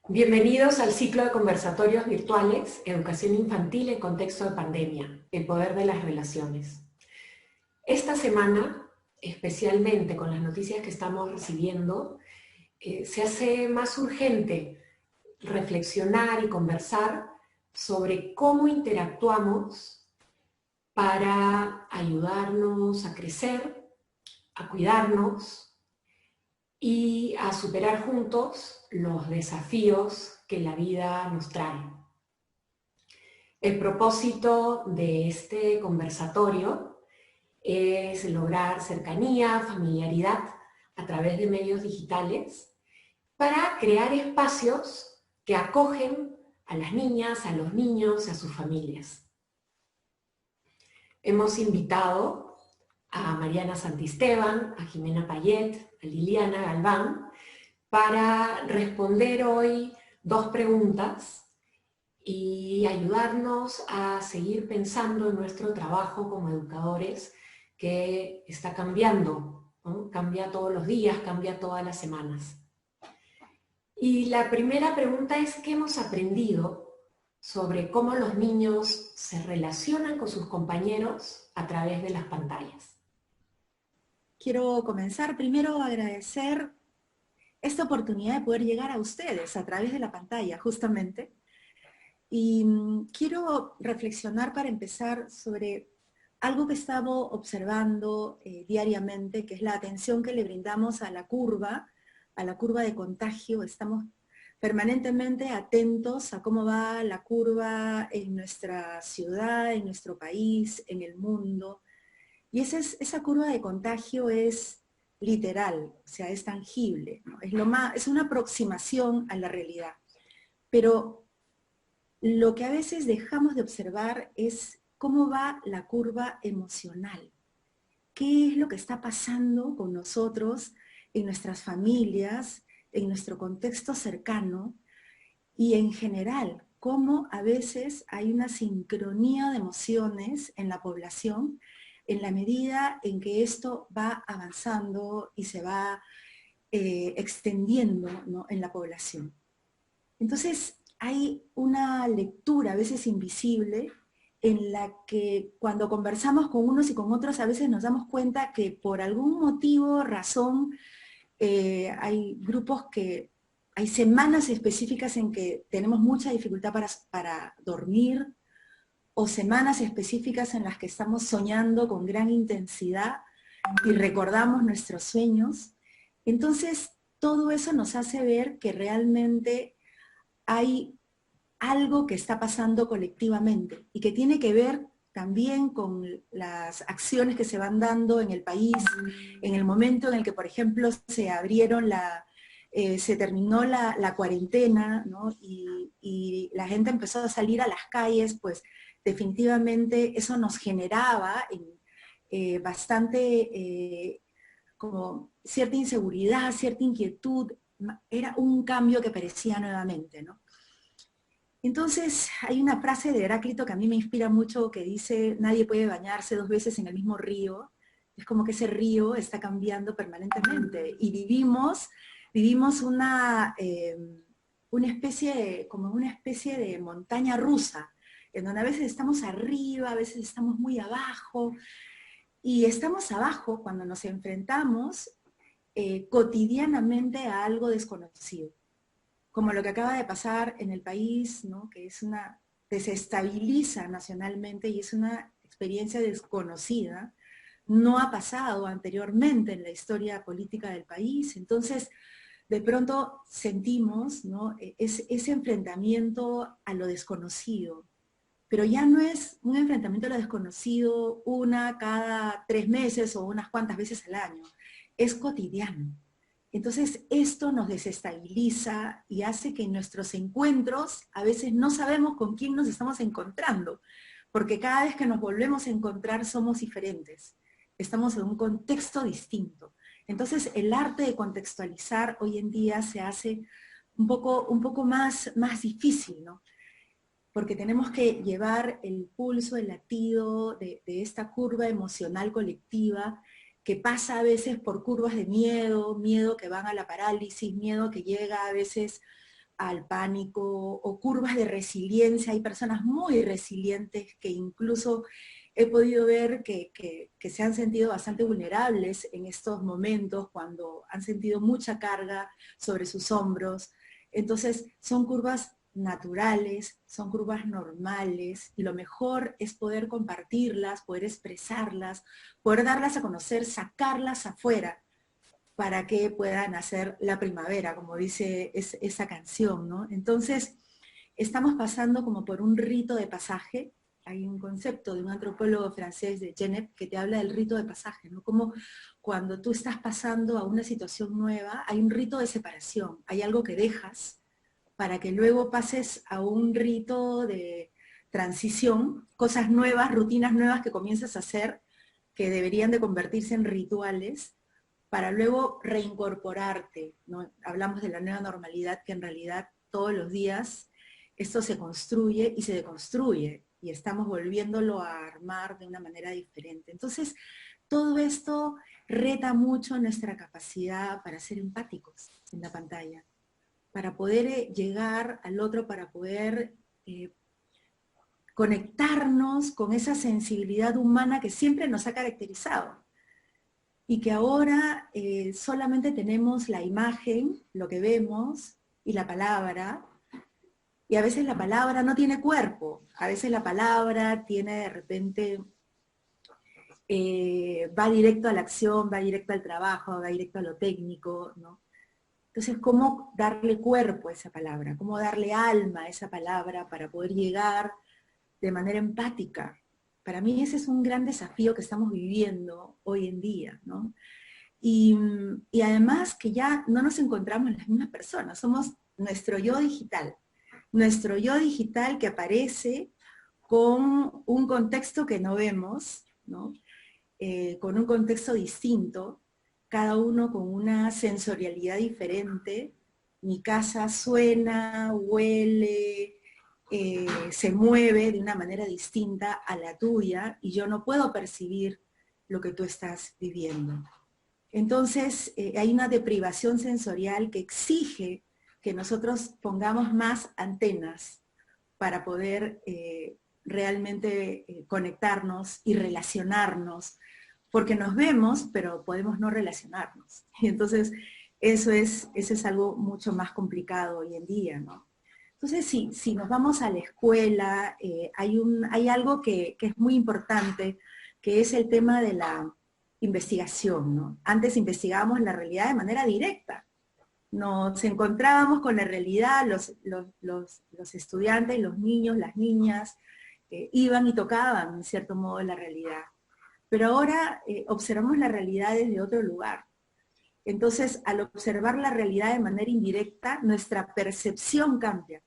Bienvenidos al ciclo de conversatorios virtuales, Educación Infantil en Contexto de Pandemia, el poder de las relaciones. Esta semana, especialmente con las noticias que estamos recibiendo, se hace más urgente reflexionar y conversar sobre cómo interactuamos para ayudarnos a crecer, a cuidarnos y a superar juntos los desafíos que la vida nos trae. El propósito de este conversatorio es lograr cercanía, familiaridad a través de medios digitales para crear espacios que acogen a las niñas, a los niños, a sus familias. Hemos invitado a Mariana Santisteban, a Jimena Payet, a Liliana Galván, para responder hoy dos preguntas y ayudarnos a seguir pensando en nuestro trabajo como educadores que está cambiando, ¿no? Cambia todos los días, cambia todas las semanas. Y la primera pregunta es, ¿qué hemos aprendido sobre cómo los niños se relacionan con sus compañeros a través de las pantallas? Quiero comenzar primero a agradecer esta oportunidad de poder llegar a ustedes a través de la pantalla, justamente. Y quiero reflexionar para empezar sobre algo que estamos observando diariamente, que es la atención que le brindamos a la curva de contagio. Estamos permanentemente atentos a cómo va la curva en nuestra ciudad, en nuestro país, en el mundo. Y esa curva de contagio es literal, o sea, es tangible, ¿no? Es una aproximación a la realidad. Pero lo que a veces dejamos de observar es cómo va la curva emocional. ¿Qué es lo que está pasando con nosotros, en nuestras familias, en nuestro contexto cercano y en general? Cómo a veces hay una sincronía de emociones en la población en la medida en que esto va avanzando y se va extendiendo, ¿no?, en la población. Entonces, hay una lectura a veces invisible en la que cuando conversamos con unos y con otros a veces nos damos cuenta que por algún motivo, razón, hay grupos que hay semanas específicas en que tenemos mucha dificultad para dormir, o semanas específicas en las que estamos soñando con gran intensidad y recordamos nuestros sueños. Entonces, todo eso nos hace ver que realmente hay algo que está pasando colectivamente y que tiene que ver también con las acciones que se van dando en el país, en el momento en el que, por ejemplo, se terminó la cuarentena, ¿no? Y la gente empezó a salir a las calles, pues definitivamente eso nos generaba bastante como cierta inseguridad, cierta inquietud. Era un cambio que parecía nuevamente, ¿no? Entonces, hay una frase de Heráclito que a mí me inspira mucho que dice: nadie puede bañarse dos veces en el mismo río. Es como que ese río está cambiando permanentemente y vivimos como una especie de montaña rusa, en donde a veces estamos arriba, a veces estamos muy abajo, y estamos abajo cuando nos enfrentamos cotidianamente a algo desconocido, como lo que acaba de pasar en el país, ¿no?, que desestabiliza nacionalmente y es una experiencia desconocida, no ha pasado anteriormente en la historia política del país. Entonces, de pronto sentimos, ¿no?, ese enfrentamiento a lo desconocido, pero ya no es un enfrentamiento a lo desconocido una cada 3 meses o unas cuantas veces al año, es cotidiano. Entonces esto nos desestabiliza y hace que en nuestros encuentros a veces no sabemos con quién nos estamos encontrando, porque cada vez que nos volvemos a encontrar somos diferentes, estamos en un contexto distinto. Entonces el arte de contextualizar hoy en día se hace un poco más difícil, ¿no? Porque tenemos que llevar el pulso, el latido de esta curva emocional colectiva que pasa a veces por curvas de miedo, miedo que van a la parálisis, miedo que llega a veces al pánico, o curvas de resiliencia. Hay personas muy resilientes que incluso he podido ver que se han sentido bastante vulnerables en estos momentos cuando han sentido mucha carga sobre sus hombros. Entonces son curvas naturales, son curvas normales, y lo mejor es poder compartirlas, poder expresarlas, poder darlas a conocer, sacarlas afuera, para que puedan hacer la primavera, como dice esa canción, ¿no? Entonces, estamos pasando como por un rito de pasaje. Hay un concepto de un antropólogo francés, de Genep, que te habla del rito de pasaje, ¿no? Como cuando tú estás pasando a una situación nueva, hay un rito de separación, hay algo que dejas para que luego pases a un rito de transición, cosas nuevas, rutinas nuevas que comienzas a hacer, que deberían de convertirse en rituales, para luego reincorporarte, ¿no? Hablamos de la nueva normalidad, que en realidad todos los días esto se construye y se deconstruye, y estamos volviéndolo a armar de una manera diferente. Entonces, todo esto reta mucho nuestra capacidad para ser empáticos en la pantalla, para poder llegar al otro, para poder conectarnos con esa sensibilidad humana que siempre nos ha caracterizado, y que ahora solamente tenemos la imagen, lo que vemos, y la palabra, y a veces la palabra no tiene cuerpo, a veces la palabra tiene de repente, va directo a la acción, va directo al trabajo, va directo a lo técnico, ¿no? Entonces, ¿cómo darle cuerpo a esa palabra? ¿Cómo darle alma a esa palabra para poder llegar de manera empática? Para mí ese es un gran desafío que estamos viviendo hoy en día, ¿no? Y además que ya no nos encontramos las mismas personas, somos nuestro yo digital que aparece con un contexto que no vemos, ¿no? Con un contexto distinto, cada uno con una sensorialidad diferente. Mi casa suena, huele, se mueve de una manera distinta a la tuya, y yo no puedo percibir lo que tú estás viviendo. Entonces, hay una deprivación sensorial que exige que nosotros pongamos más antenas para poder realmente conectarnos y relacionarnos, porque nos vemos, pero podemos no relacionarnos. Y entonces, eso es algo mucho más complicado hoy en día, ¿no? Entonces, si nos vamos a la escuela, hay algo que es muy importante, que es el tema de la investigación, ¿no? Antes investigábamos la realidad de manera directa. Nos encontrábamos con la realidad, los estudiantes, los niños, las niñas, iban y tocaban, en cierto modo, la realidad. Pero ahora observamos la realidad desde otro lugar. Entonces, al observar la realidad de manera indirecta, nuestra percepción cambia.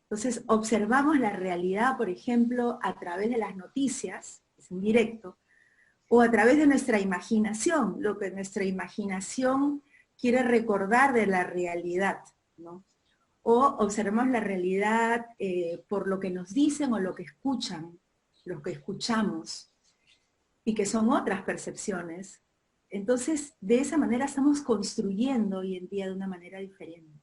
Entonces, observamos la realidad, por ejemplo, a través de las noticias, es indirecto, o a través de nuestra imaginación, lo que nuestra imaginación quiere recordar de la realidad, ¿no? O observamos la realidad por lo que nos dicen o lo que escuchan, lo que escuchamos, y que son otras percepciones. Entonces, de esa manera estamos construyendo hoy en día de una manera diferente.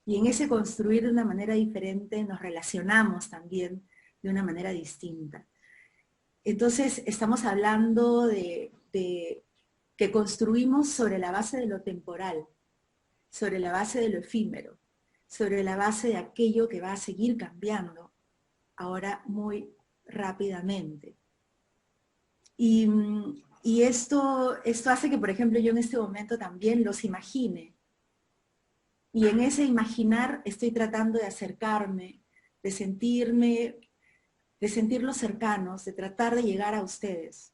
Y en ese construir de una manera diferente nos relacionamos también de una manera distinta. Entonces, estamos hablando de que construimos sobre la base de lo temporal, sobre la base de lo efímero, sobre la base de aquello que va a seguir cambiando ahora muy rápidamente. Y esto hace que, por ejemplo, yo en este momento también los imagine. Y en ese imaginar estoy tratando de acercarme, de sentirlos cercanos, de tratar de llegar a ustedes.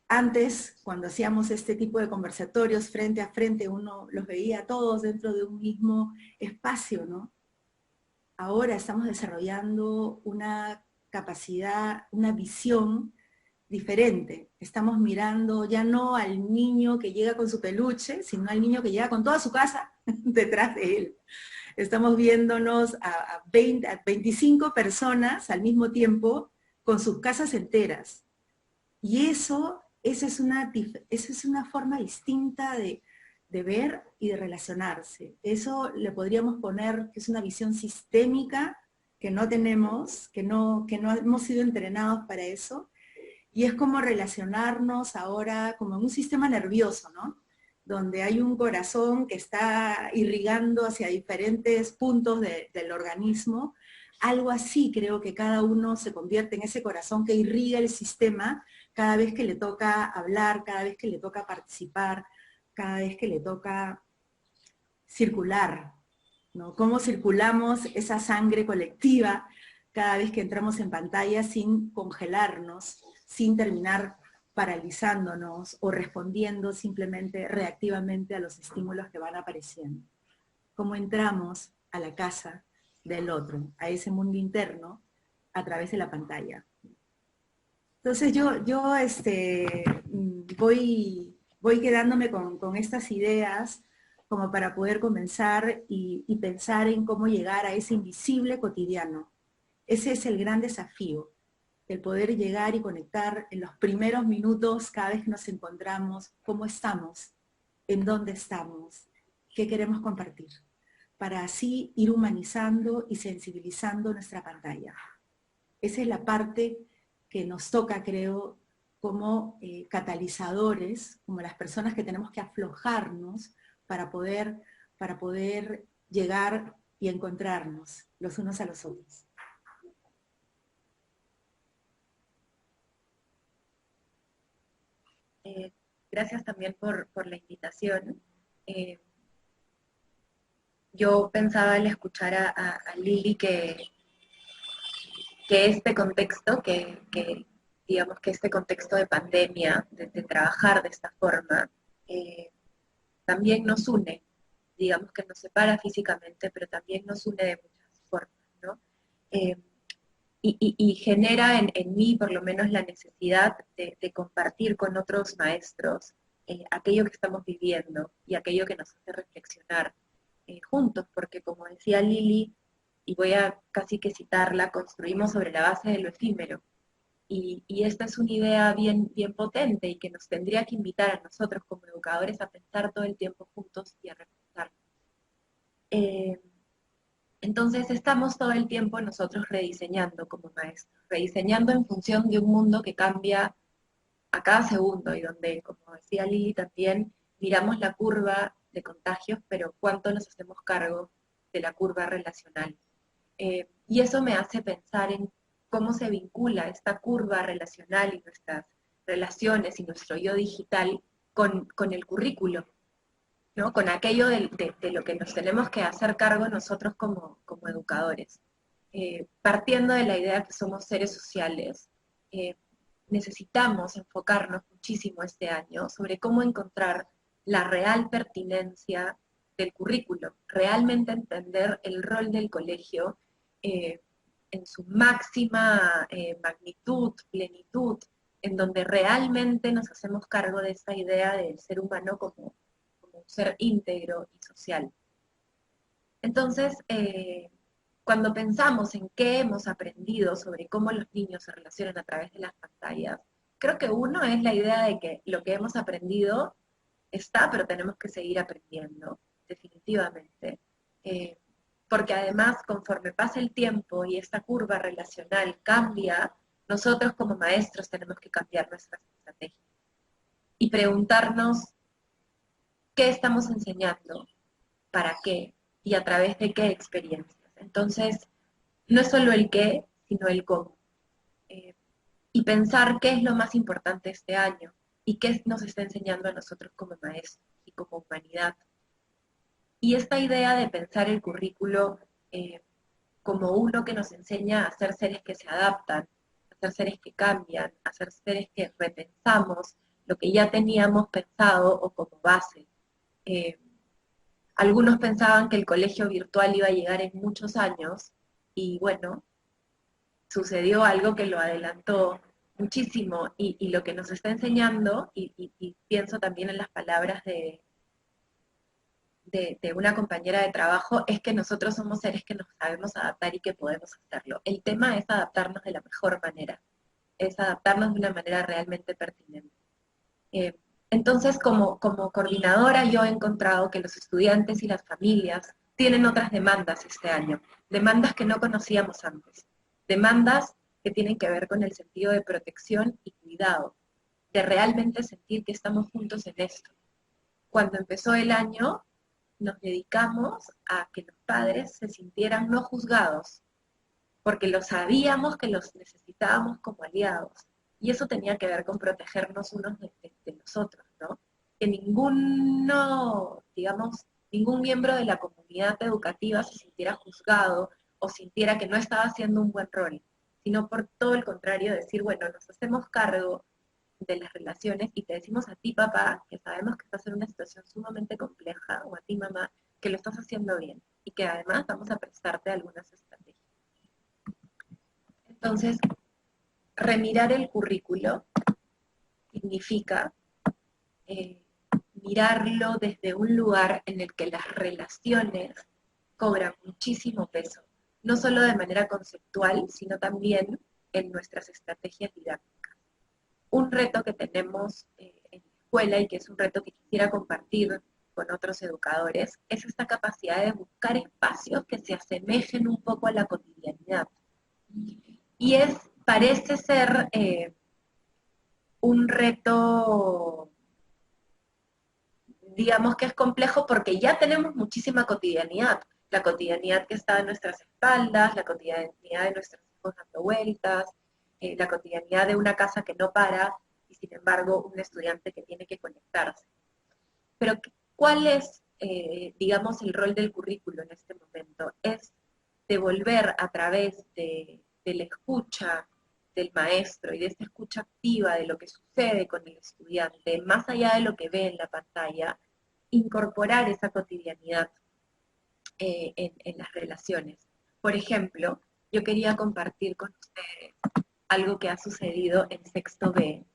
Antes, cuando hacíamos este tipo de conversatorios frente a frente, uno los veía a todos dentro de un mismo espacio, ¿no? Ahora estamos desarrollando una capacidad, una visión diferente. Estamos mirando ya no al niño que llega con su peluche, sino al niño que llega con toda su casa detrás de él. Estamos viéndonos a 25 personas al mismo tiempo con sus casas enteras. Y esa es una forma distinta de ver y de relacionarse. Eso le podríamos poner que es una visión sistémica que no tenemos, que no hemos sido entrenados para eso, y es como relacionarnos ahora como en un sistema nervioso, ¿no? Donde hay un corazón que está irrigando hacia diferentes puntos del organismo. Algo así creo que cada uno se convierte en ese corazón que irriga el sistema cada vez que le toca hablar, cada vez que le toca participar, cada vez que le toca circular, ¿no? Cómo circulamos esa sangre colectiva cada vez que entramos en pantalla sin congelarnos, sin terminar paralizándonos o respondiendo simplemente reactivamente a los estímulos que van apareciendo. Cómo entramos a la casa del otro, a ese mundo interno, a través de la pantalla. Entonces voy quedándome con estas ideas como para poder comenzar y pensar en cómo llegar a ese invisible cotidiano. Ese es el gran desafío, el poder llegar y conectar en los primeros minutos cada vez que nos encontramos, cómo estamos, en dónde estamos, qué queremos compartir, para así ir humanizando y sensibilizando nuestra pantalla. Esa es la parte que nos toca, creo, como catalizadores, como las personas que tenemos que aflojarnos para poder llegar y encontrarnos los unos a los otros. Gracias también por la invitación. Yo pensaba al escuchar a Lili que este contexto, digamos que este contexto de pandemia, de trabajar de esta forma, también nos une, digamos que nos separa físicamente, pero también nos une de muchas formas, ¿no? Y genera en mí por lo menos la necesidad de compartir con otros maestros aquello que estamos viviendo y aquello que nos hace reflexionar juntos, porque como decía Lili, y voy a casi que citarla, construimos sobre la base de lo efímero. Y esta es una idea bien, bien potente y que nos tendría que invitar a nosotros como educadores a pensar todo el tiempo juntos y a repensar. Entonces estamos todo el tiempo nosotros rediseñando como maestros, rediseñando en función de un mundo que cambia a cada segundo y donde, como decía Lili también, miramos la curva de contagios, pero cuánto nos hacemos cargo de la curva relacional. Y eso me hace pensar en cómo se vincula esta curva relacional y nuestras relaciones y nuestro yo digital con el currículo, ¿no? Con aquello de lo que nos tenemos que hacer cargo nosotros como educadores. Partiendo de la idea que somos seres sociales, necesitamos enfocarnos muchísimo este año sobre cómo encontrar la real pertinencia del currículo, realmente entender el rol del colegio en su máxima magnitud, plenitud, en donde realmente nos hacemos cargo de esta idea del ser humano como un ser íntegro y social. Entonces, cuando pensamos en qué hemos aprendido sobre cómo los niños se relacionan a través de las pantallas, creo que uno es la idea de que lo que hemos aprendido está, pero tenemos que seguir aprendiendo, definitivamente. Porque además, conforme pasa el tiempo y esta curva relacional cambia, nosotros como maestros tenemos que cambiar nuestras estrategias y preguntarnos qué estamos enseñando, para qué y a través de qué experiencias. Entonces, no es solo el qué, sino el cómo. Y pensar qué es lo más importante este año y qué nos está enseñando a nosotros como maestros y como humanidad. Y esta idea de pensar el currículo como uno que nos enseña a ser seres que se adaptan, a ser seres que cambian, a ser seres que repensamos lo que ya teníamos pensado o como base. Algunos pensaban que el colegio virtual iba a llegar en muchos años y bueno, sucedió algo que lo adelantó muchísimo y lo que nos está enseñando, y pienso también en las palabras de una compañera de trabajo, es que nosotros somos seres que nos sabemos adaptar y que podemos hacerlo. El tema es adaptarnos de la mejor manera, es adaptarnos de una manera realmente pertinente. Entonces, como coordinadora, yo he encontrado que los estudiantes y las familias tienen otras demandas este año, demandas que no conocíamos antes, demandas que tienen que ver con el sentido de protección y cuidado, de realmente sentir que estamos juntos en esto. Cuando empezó el año, nos dedicamos a que los padres se sintieran no juzgados, porque lo sabíamos que los necesitábamos como aliados. Y eso tenía que ver con protegernos unos de los otros, ¿no? Que ninguno, digamos, ningún miembro de la comunidad educativa se sintiera juzgado o sintiera que no estaba haciendo un buen rol, sino por todo el contrario, decir, bueno, nos hacemos cargo de las relaciones y te decimos a ti, papá, que sabemos que estás en una situación sumamente compleja, o a ti, mamá, que lo estás haciendo bien y que además vamos a prestarte algunas estrategias. Entonces, remirar el currículo significa mirarlo desde un lugar en el que las relaciones cobran muchísimo peso, no solo de manera conceptual, sino también en nuestras estrategias didácticas. Un reto que tenemos en la escuela y que es un reto que quisiera compartir con otros educadores es esta capacidad de buscar espacios que se asemejen un poco a la cotidianidad. Y parece ser un reto, digamos que es complejo porque ya tenemos muchísima cotidianidad. La cotidianidad que está a nuestras espaldas, la cotidianidad de nuestros hijos dando vueltas, la cotidianidad de una casa que no para y sin embargo un estudiante que tiene que conectarse. Pero ¿cuál es, digamos, el rol del currículo en este momento? Es devolver a través de la escucha del maestro y de esta escucha activa de lo que sucede con el estudiante, más allá de lo que ve en la pantalla, incorporar esa cotidianidad en las relaciones. Por ejemplo, yo quería compartir con ustedes algo que ha sucedido en sexto B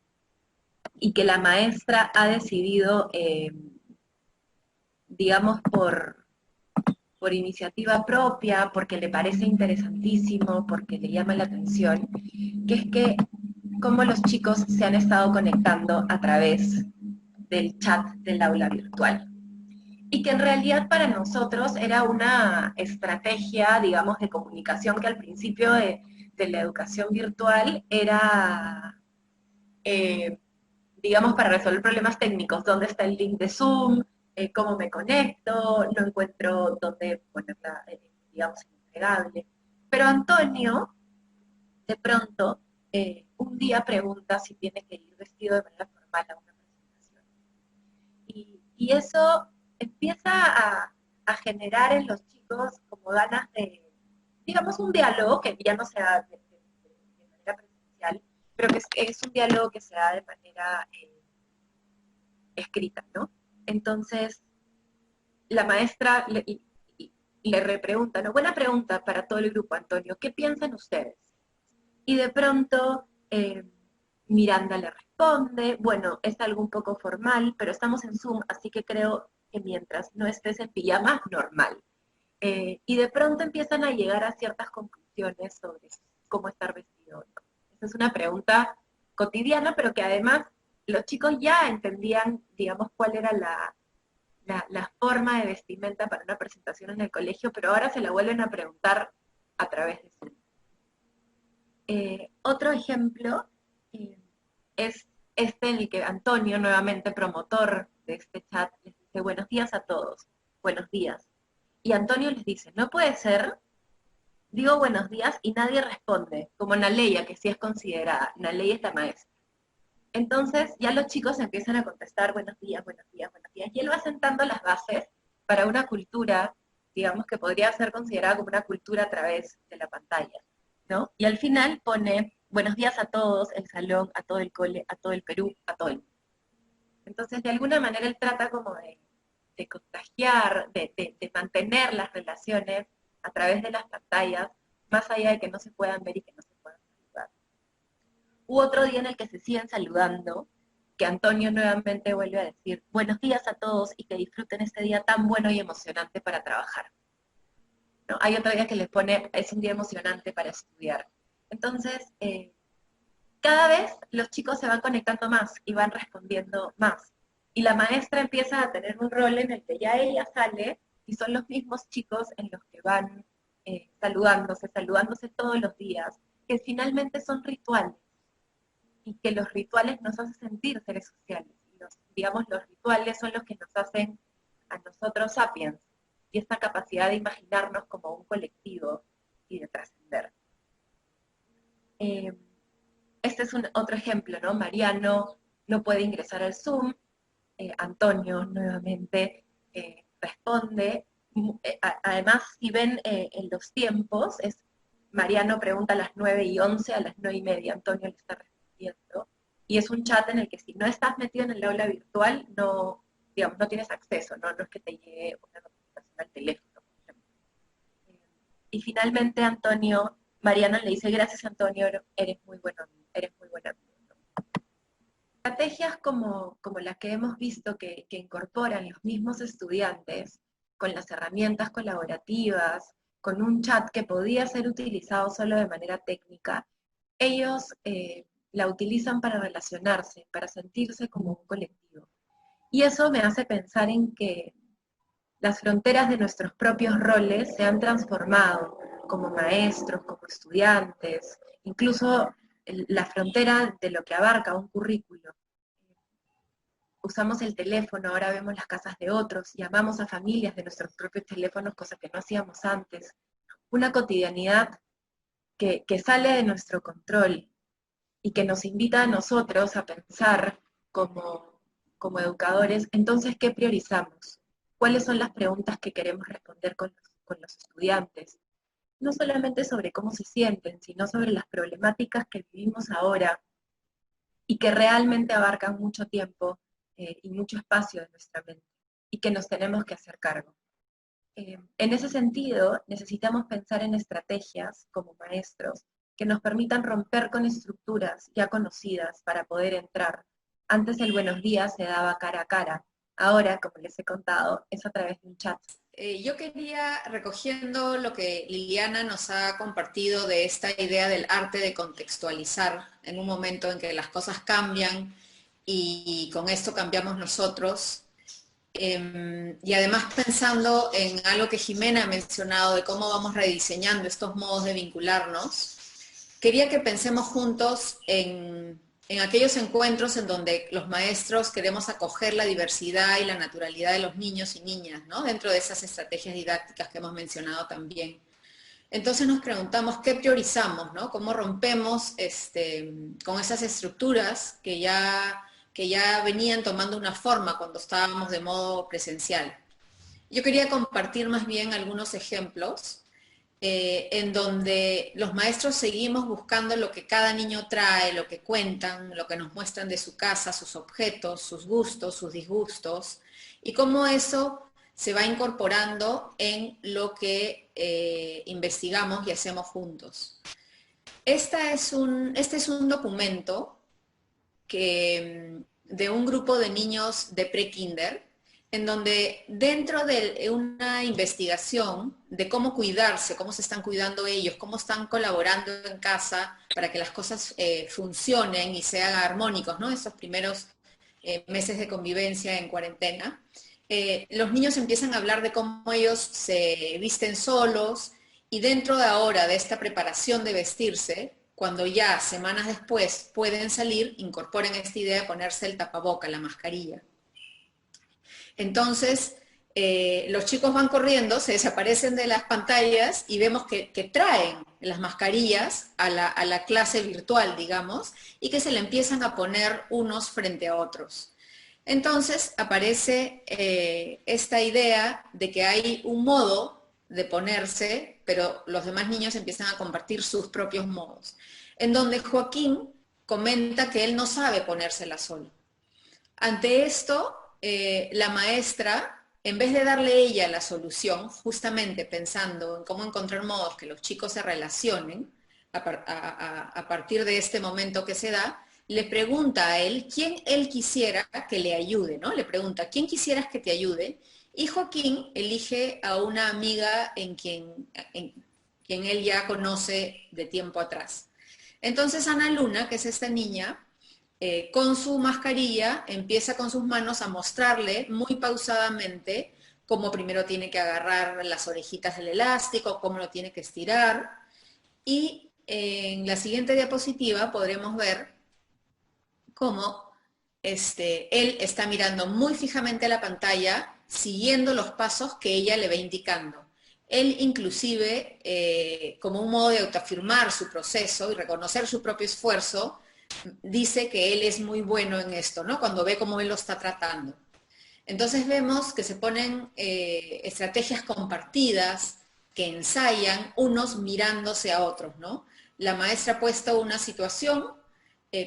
y que la maestra ha decidido, digamos, por iniciativa propia, porque le parece interesantísimo, porque le llama la atención, que es que cómo los chicos se han estado conectando a través del chat del aula virtual. Y que en realidad para nosotros era una estrategia, digamos, de comunicación que al principio de la educación virtual era, digamos, para resolver problemas técnicos. ¿Dónde está el link de Zoom? ¿Cómo me conecto? No encuentro dónde ponerla, digamos, entregable. Pero Antonio, de pronto, un día pregunta si tiene que ir vestido de manera formal a una presentación. Y eso empieza a generar en los chicos como ganas de, digamos, un diálogo que ya no sea de manera presencial, pero que es un diálogo que se da de manera escrita, ¿no? Entonces, la maestra le repregunta, ¿no? Buena pregunta para todo el grupo, Antonio, ¿qué piensan ustedes? Y de pronto Miranda le responde, bueno, es algo un poco formal, pero estamos en Zoom, así que creo que mientras no estés en pijama, normal. Y de pronto empiezan a llegar a ciertas conclusiones sobre cómo estar vestido, ¿no? Esa es una pregunta cotidiana, pero que además los chicos ya entendían, digamos, cuál era la forma de vestimenta para una presentación en el colegio, pero ahora se la vuelven a preguntar a través de Zoom. Otro ejemplo es este en el que Antonio, nuevamente promotor de este chat, les dice buenos días a todos, buenos días. Y Antonio les dice, no puede ser, digo buenos días y nadie responde, como Naleya, que sí es considerada, Naleya es la maestra. Entonces ya los chicos empiezan a contestar buenos días, buenos días, buenos días, y él va sentando las bases para una cultura, digamos, que podría ser considerada como una cultura a través de la pantalla, ¿no? Y al final pone buenos días a todos, el salón, a todo el cole, a todo el Perú, a todo el mundo. Entonces, de alguna manera él trata como de contagiar, de mantener las relaciones a través de las pantallas, más allá de que no se puedan ver y que no se puedan saludar. Hubo otro día en el que se siguen saludando, que Antonio nuevamente vuelve a decir, buenos días a todos y que disfruten este día tan bueno y emocionante para trabajar. ¿No? Hay otro día que les pone, es un día emocionante para estudiar. Entonces, cada vez los chicos se van conectando más y van respondiendo más. Y la maestra empieza a tener un rol en el que ya ella sale y son los mismos chicos en los que van saludándose todos los días, que finalmente son rituales y que los rituales nos hacen sentir seres sociales. Digamos, los rituales son los que nos hacen a nosotros sapiens y esta capacidad de imaginarnos como un colectivo y de trascender. Este es otro ejemplo, ¿no? Mariano no puede ingresar al Zoom, Antonio nuevamente responde. Además, si ven en los tiempos, Mariano pregunta a las 9:11, a las 9:30 Antonio le está respondiendo. Y es un chat en el que si no estás metido en el aula virtual, no, digamos, no tienes acceso, ¿no? No es que te llegue una notificación al teléfono, por ejemplo. Y finalmente Mariano le dice, gracias Antonio, eres muy buen amigo. Estrategias como las que hemos visto que incorporan los mismos estudiantes con las herramientas colaborativas, con un chat que podía ser utilizado solo de manera técnica, ellos la utilizan para relacionarse, para sentirse como un colectivo. Y eso me hace pensar en que las fronteras de nuestros propios roles se han transformado como maestros, como estudiantes, incluso la frontera de lo que abarca un currículo. Usamos el teléfono, ahora vemos las casas de otros, llamamos a familias de nuestros propios teléfonos, cosa que no hacíamos antes. Una cotidianidad que sale de nuestro control y que nos invita a nosotros a pensar como educadores, entonces, ¿qué priorizamos? ¿Cuáles son las preguntas que queremos responder con los estudiantes? No solamente sobre cómo se sienten, sino sobre las problemáticas que vivimos ahora y que realmente abarcan mucho tiempo y mucho espacio de nuestra mente y que nos tenemos que hacer cargo. En ese sentido, necesitamos pensar en estrategias como maestros que nos permitan romper con estructuras ya conocidas para poder entrar. Antes el buenos días se daba cara a cara, ahora, como les he contado, es a través de un chat. Yo quería, recogiendo lo que Liliana nos ha compartido de esta idea del arte de contextualizar en un momento en que las cosas cambian y con esto cambiamos nosotros, y además pensando en algo que Jimena ha mencionado de cómo vamos rediseñando estos modos de vincularnos, quería que pensemos juntos en aquellos encuentros en donde los maestros queremos acoger la diversidad y la naturalidad de los niños y niñas, ¿no? Dentro de esas estrategias didácticas que hemos mencionado también. Entonces nos preguntamos qué priorizamos, ¿no? Cómo rompemos con esas estructuras que ya venían tomando una forma cuando estábamos de modo presencial. Yo quería compartir más bien algunos ejemplos en donde los maestros seguimos buscando lo que cada niño trae, lo que cuentan, lo que nos muestran de su casa, sus objetos, sus gustos, sus disgustos, y cómo eso se va incorporando en lo que investigamos y hacemos juntos. Este es un documento de un grupo de niños de pre-kinder, en donde dentro de una investigación de cómo cuidarse, cómo se están cuidando ellos, cómo están colaborando en casa para que las cosas funcionen y sean armónicos, ¿no? Esos primeros meses de convivencia en cuarentena, los niños empiezan a hablar de cómo ellos se visten solos y dentro de ahora de esta preparación de vestirse, cuando ya semanas después pueden salir, incorporen esta idea de ponerse el tapaboca, la mascarilla. Entonces, los chicos van corriendo, se desaparecen de las pantallas y vemos que traen las mascarillas a la clase virtual, digamos, y que se la empiezan a poner unos frente a otros. Entonces aparece esta idea de que hay un modo de ponerse, pero los demás niños empiezan a compartir sus propios modos, en donde Joaquín comenta que él no sabe ponérsela solo. Ante esto, la maestra, en vez de darle ella la solución, justamente pensando en cómo encontrar modos que los chicos se relacionen a partir de este momento que se da, le pregunta a él quién él quisiera que le ayude, ¿no? Le pregunta, ¿quién quisieras que te ayude? Y Joaquín elige a una amiga en quien él ya conoce de tiempo atrás. Entonces Ana Luna, que es esta niña, con su mascarilla, empieza con sus manos a mostrarle muy pausadamente cómo primero tiene que agarrar las orejitas del elástico, cómo lo tiene que estirar. Y en la siguiente diapositiva podremos ver cómo él está mirando muy fijamente a la pantalla, siguiendo los pasos que ella le va indicando. Él inclusive, como un modo de autoafirmar su proceso y reconocer su propio esfuerzo, dice que él es muy bueno en esto, ¿no? Cuando ve cómo él lo está tratando. Entonces vemos que se ponen estrategias compartidas que ensayan unos mirándose a otros, ¿no? La maestra ha puesto una situación,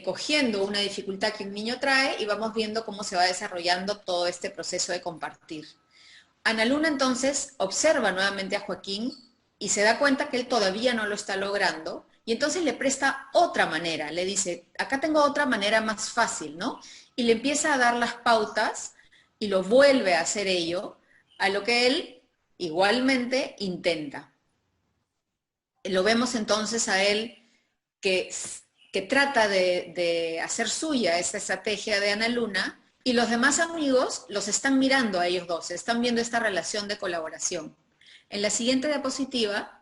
cogiendo una dificultad que un niño trae y vamos viendo cómo se va desarrollando todo este proceso de compartir. Ana Luna entonces observa nuevamente a Joaquín y se da cuenta que él todavía no lo está logrando y entonces le presta otra manera, le dice, acá tengo otra manera más fácil, ¿no? Y le empieza a dar las pautas y lo vuelve a hacer ello, a lo que él igualmente intenta. Lo vemos entonces a él que trata de hacer suya esta estrategia de Ana Luna y los demás amigos los están mirando a ellos dos, están viendo esta relación de colaboración. En la siguiente diapositiva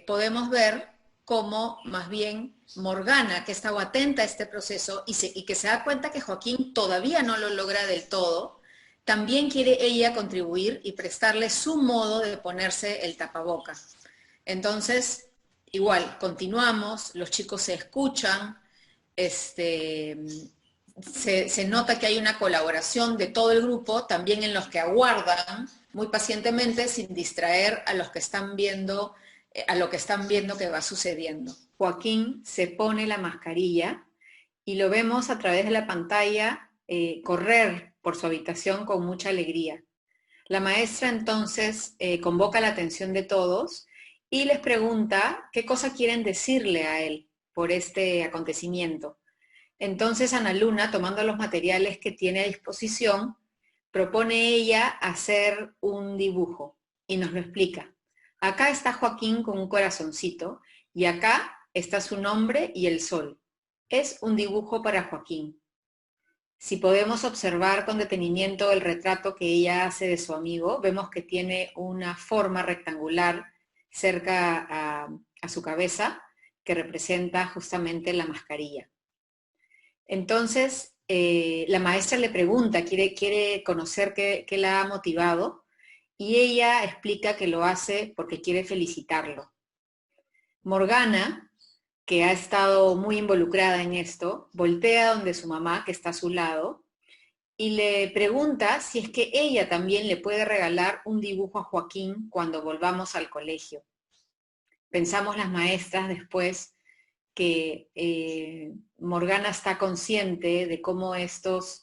podemos ver cómo más bien Morgana, que estaba atenta a este proceso y que se da cuenta que Joaquín todavía no lo logra del todo, también quiere ella contribuir y prestarle su modo de ponerse el tapabocas. Entonces, igual, continuamos, los chicos se escuchan, se nota que hay una colaboración de todo el grupo, también en los que aguardan muy pacientemente sin distraer a los que están viendo, a lo que están viendo que va sucediendo. Joaquín se pone la mascarilla y lo vemos a través de la pantalla correr por su habitación con mucha alegría. La maestra entonces convoca la atención de todos y les pregunta qué cosa quieren decirle a él por este acontecimiento. Entonces Ana Luna, tomando los materiales que tiene a disposición, propone ella hacer un dibujo y nos lo explica. Acá está Joaquín con un corazoncito y acá está su nombre y el sol. Es un dibujo para Joaquín. Si podemos observar con detenimiento el retrato que ella hace de su amigo, vemos que tiene una forma rectangular cerca a su cabeza que representa justamente la mascarilla. Entonces, la maestra le pregunta, quiere conocer qué la ha motivado, y ella explica que lo hace porque quiere felicitarlo. Morgana, que ha estado muy involucrada en esto, voltea donde su mamá, que está a su lado, y le pregunta si es que ella también le puede regalar un dibujo a Joaquín cuando volvamos al colegio. Pensamos las maestras después que Morgana está consciente de cómo estos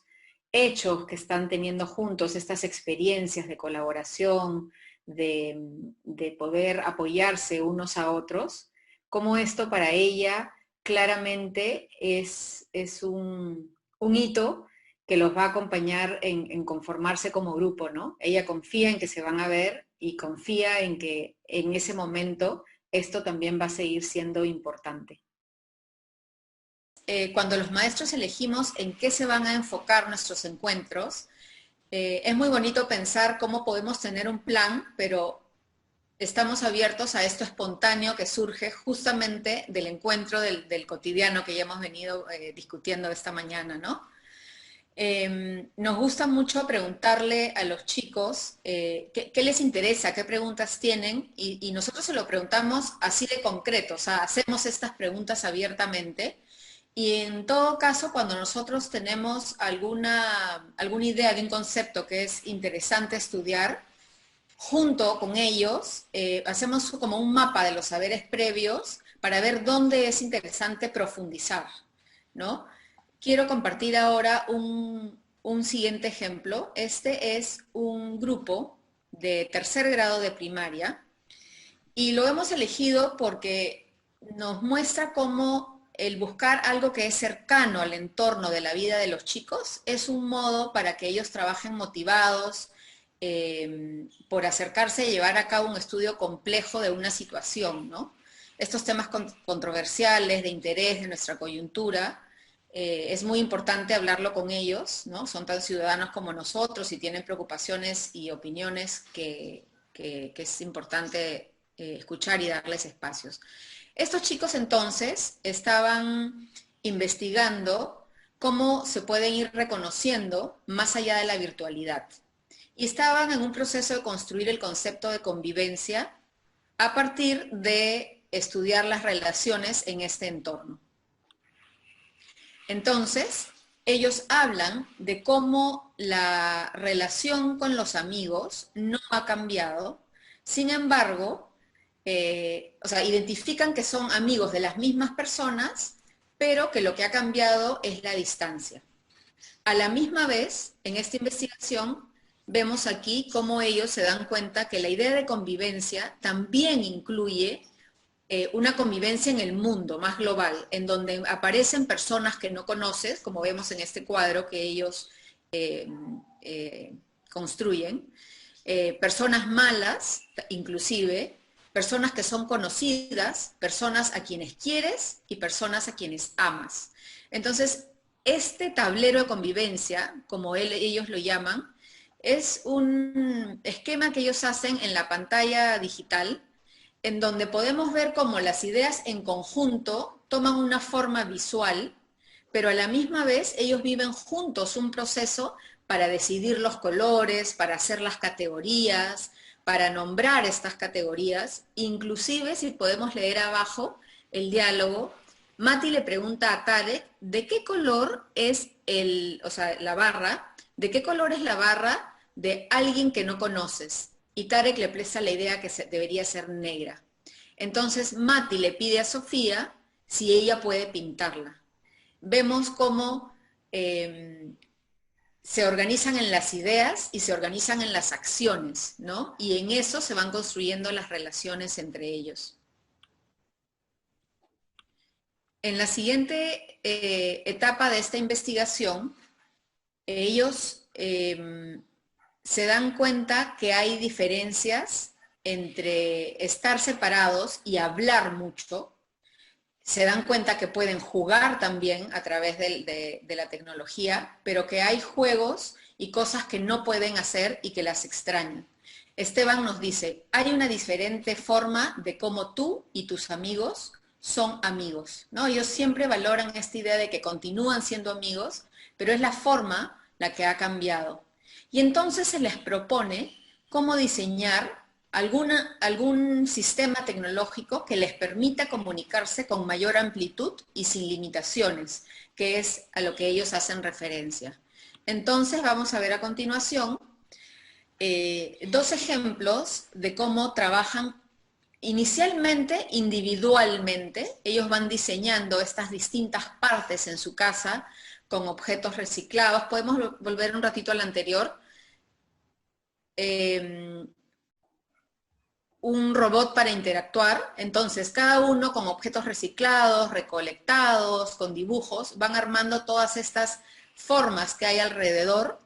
hechos que están teniendo juntos, estas experiencias de colaboración, de poder apoyarse unos a otros, cómo esto para ella claramente es un hito que los va a acompañar en conformarse como grupo, ¿no? Ella confía en que se van a ver y confía en que en ese momento esto también va a seguir siendo importante. Cuando los maestros elegimos en qué se van a enfocar nuestros encuentros, es muy bonito pensar cómo podemos tener un plan, pero estamos abiertos a esto espontáneo que surge justamente del encuentro del cotidiano que ya hemos venido discutiendo esta mañana, ¿no? Nos gusta mucho preguntarle a los chicos qué les interesa, qué preguntas tienen, y nosotros se lo preguntamos así de concreto, o sea, hacemos estas preguntas abiertamente. Y en todo caso, cuando nosotros tenemos alguna idea de un concepto que es interesante estudiar, junto con ellos hacemos como un mapa de los saberes previos para ver dónde es interesante profundizar, ¿no? Quiero compartir ahora un siguiente ejemplo. Este es un grupo de tercer grado de primaria y lo hemos elegido porque nos muestra cómo el buscar algo que es cercano al entorno de la vida de los chicos es un modo para que ellos trabajen motivados por acercarse y llevar a cabo un estudio complejo de una situación, ¿no? Estos temas controversiales, de interés de nuestra coyuntura, es muy importante hablarlo con ellos, ¿no? Son tan ciudadanos como nosotros y tienen preocupaciones y opiniones que es importante escuchar y darles espacios. Estos chicos entonces estaban investigando cómo se pueden ir reconociendo más allá de la virtualidad. Y estaban en un proceso de construir el concepto de convivencia a partir de estudiar las relaciones en este entorno. Entonces, ellos hablan de cómo la relación con los amigos no ha cambiado, sin embargo, identifican que son amigos de las mismas personas, pero que lo que ha cambiado es la distancia. A la misma vez, en esta investigación, vemos aquí cómo ellos se dan cuenta que la idea de convivencia también incluye una convivencia en el mundo más global, en donde aparecen personas que no conoces, como vemos en este cuadro que ellos construyen, personas malas, inclusive, personas que son conocidas, personas a quienes quieres y personas a quienes amas. Entonces, este tablero de convivencia, como ellos lo llaman, es un esquema que ellos hacen en la pantalla digital, en donde podemos ver cómo las ideas en conjunto toman una forma visual, pero a la misma vez ellos viven juntos un proceso para decidir los colores, para hacer las categorías, para nombrar estas categorías. Inclusive, si podemos leer abajo el diálogo, Mati le pregunta a Tarek de qué color es la barra, de qué color es la barra de alguien que no conoces. Y Tarek le presta la idea que debería ser negra. Entonces Mati le pide a Sofía si ella puede pintarla. Vemos cómo se organizan en las ideas y se organizan en las acciones, ¿no? Y en eso se van construyendo las relaciones entre ellos. En la siguiente etapa de esta investigación, ellos se dan cuenta que hay diferencias entre estar separados y hablar mucho. Se dan cuenta que pueden jugar también a través de la tecnología, pero que hay juegos y cosas que no pueden hacer y que las extrañan. Esteban nos dice, hay una diferente forma de cómo tú y tus amigos son amigos, ¿no? Ellos siempre valoran esta idea de que continúan siendo amigos, pero es la forma la que ha cambiado. Y entonces se les propone cómo diseñar algún sistema tecnológico que les permita comunicarse con mayor amplitud y sin limitaciones, que es a lo que ellos hacen referencia. Entonces vamos a ver a continuación dos ejemplos de cómo trabajan inicialmente individualmente. Ellos van diseñando estas distintas partes en su casa con objetos reciclados. Podemos volver un ratito al anterior. Un robot para interactuar, entonces cada uno con objetos reciclados, recolectados, con dibujos, van armando todas estas formas que hay alrededor,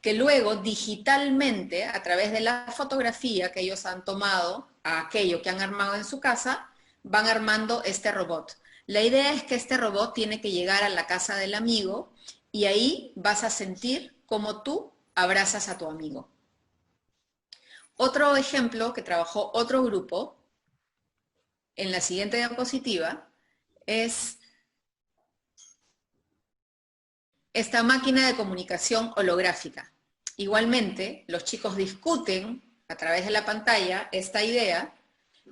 que luego digitalmente, a través de la fotografía que ellos han tomado a aquello que han armado en su casa, van armando este robot. La idea es que este robot tiene que llegar a la casa del amigo y ahí vas a sentir cómo tú abrazas a tu amigo. Otro ejemplo que trabajó otro grupo, en la siguiente diapositiva, es esta máquina de comunicación holográfica. Igualmente, los chicos discuten a través de la pantalla esta idea,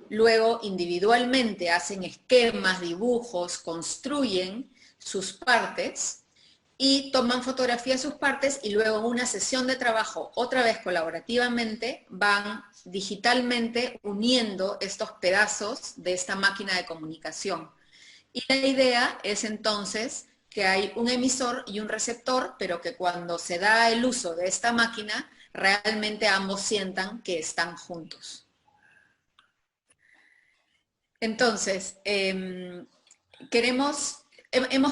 luego individualmente hacen esquemas, dibujos, construyen sus partes y toman fotografía de sus partes y luego en una sesión de trabajo, otra vez colaborativamente, van digitalmente uniendo estos pedazos de esta máquina de comunicación. Y la idea es entonces que hay un emisor y un receptor, pero que cuando se da el uso de esta máquina, realmente ambos sientan que están juntos. Entonces, hemos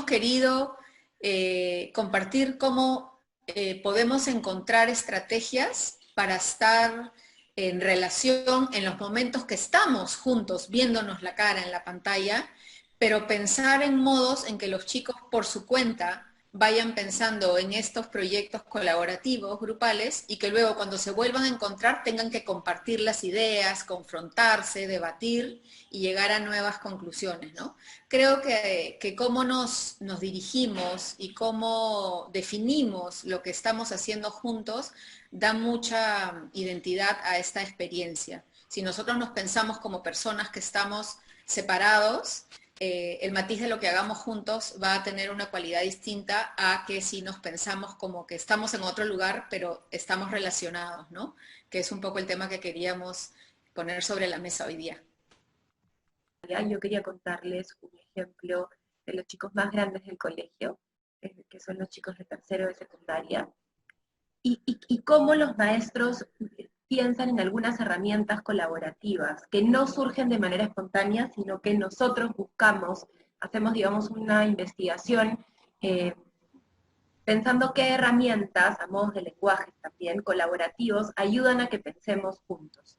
querido compartir cómo podemos encontrar estrategias para estar en relación en los momentos que estamos juntos, viéndonos la cara en la pantalla, pero pensar en modos en que los chicos por su cuenta vayan pensando en estos proyectos colaborativos, grupales, y que luego cuando se vuelvan a encontrar tengan que compartir las ideas, confrontarse, debatir y llegar a nuevas conclusiones, ¿no? Creo que cómo nos dirigimos y cómo definimos lo que estamos haciendo juntos da mucha identidad a esta experiencia. Si nosotros nos pensamos como personas que estamos separados, el matiz de lo que hagamos juntos va a tener una cualidad distinta a que si nos pensamos como que estamos en otro lugar, pero estamos relacionados, ¿no? Que es un poco el tema que queríamos poner sobre la mesa hoy día. Yo quería contarles un ejemplo de los chicos más grandes del colegio, que son los chicos de tercero de secundaria, y cómo los maestros piensan en algunas herramientas colaborativas que no surgen de manera espontánea, sino que nosotros buscamos, hacemos, digamos, una investigación pensando qué herramientas, a modos de lenguaje también, colaborativos, ayudan a que pensemos juntos.